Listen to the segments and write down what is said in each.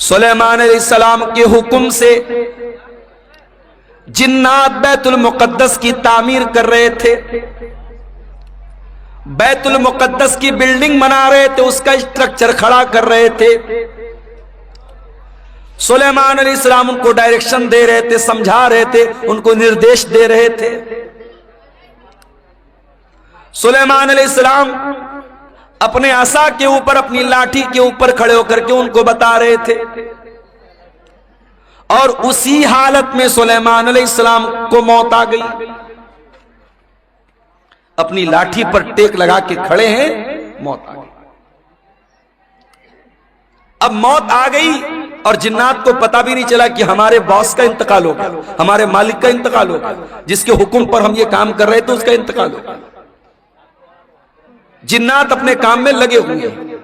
سلیمان علیہ السلام کے حکم سے جنات بیت المقدس کی تعمیر کر رہے تھے، بیت المقدس کی بلڈنگ بنا رہے تھے، اس کا اسٹرکچر کھڑا کر رہے تھے۔ سلیمان علیہ السلام ان کو ڈائریکشن دے رہے تھے، سمجھا رہے تھے، ان کو نردیش دے رہے تھے۔ سلیمان علیہ السلام اپنے عصا کے اوپر، اپنی لاٹھی کے اوپر کھڑے ہو کر کے ان کو بتا رہے تھے، اور اسی حالت میں سلیمان علیہ السلام کو موت آ گئی۔ اپنی لاٹھی پر ٹیک لگا کے کھڑے ہیں، موت آ گئی۔ اب موت آ گئی اور جنات کو پتا بھی نہیں چلا کہ ہمارے باس کا انتقال ہو گیا، ہمارے مالک کا انتقال ہو گیا، جس کے حکم پر ہم یہ کام کر رہے تھے اس کا انتقال ہو گیا۔ جنات اپنے کام میں لگے ہوئے ہیں،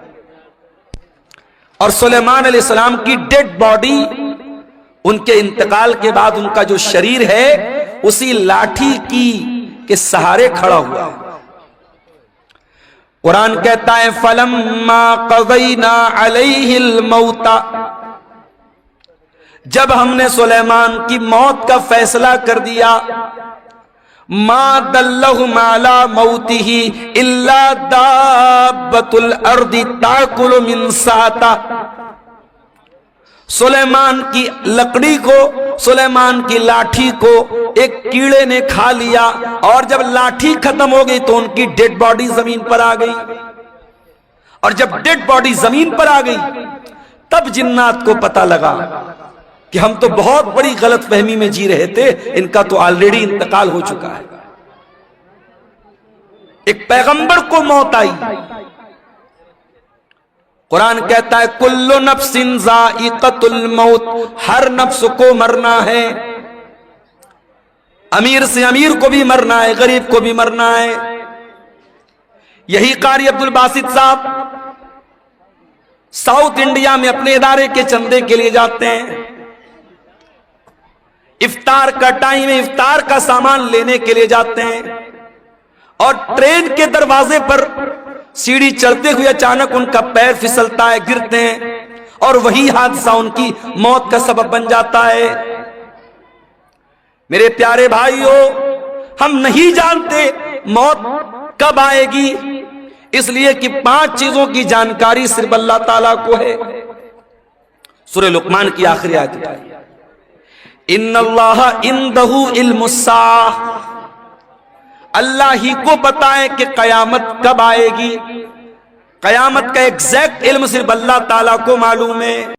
اور سلیمان علیہ السلام کی ڈیڈ باڈی ان کے انتقال کے بعد ان کا جو شریر ہے اسی لاٹھی کی کے سہارے کھڑا ہوا ہے۔ قرآن کہتا ہے فَلَمَّا قَضَيْنَا عَلَيْهِ الْمَوْتَ، جب ہم نے سلیمان کی موت کا فیصلہ کر دیا، مَا دَلَّهُمْ عَلَى مَوْتِهِ إِلَّا دَابَّةُ الْأَرْضِ تَأْكُلُ مِنْ سَأَتَهُ، سلیمان کی لکڑی کو، سلیمان کی لاٹھی کو ایک کیڑے نے کھا لیا، اور جب لاٹھی ختم ہو گئی تو ان کی ڈیڈ باڈی زمین پر آ گئی، اور جب ڈیڈ باڈی زمین پر آ گئی تب جنات کو پتا لگا کہ ہم تو بہت بڑی غلط فہمی میں جی رہے تھے، ان کا تو آلریڈی انتقال ہو چکا ہے۔ ایک پیغمبر کو موت آئی۔ قرآن کہتا ہے کل نفس ذائقۃ الموت، ہر نفس کو مرنا ہے، امیر سے امیر کو بھی مرنا ہے، غریب کو بھی مرنا ہے۔ یہی قاری عبد الباسط صاحب ساؤتھ انڈیا میں اپنے ادارے کے چندے کے لیے جاتے ہیں، افطار کا ٹائم ہے، افطار کا سامان لینے کے لیے جاتے ہیں، اور ٹرین کے دروازے پر سیڑھی چڑھتے ہوئے اچانک ان کا پیر پھسلتا ہے، گرتے ہیں، اور وہی حادثہ ان کی موت کا سبب بن جاتا ہے۔ میرے پیارے بھائیو، ہم نہیں جانتے موت کب آئے گی، اس لیے کہ 5 چیزوں کی جانکاری صرف اللہ تعالیٰ کو ہے۔ سورہ لقمان کی آخری آیت ہے، ان اللہ عندہ علم الساعہ، اللہ ہی کو پتا ہے کہ قیامت کب آئے گی، قیامت کا ایگزیکٹ علم صرف اللہ تعالیٰ کو معلوم ہے۔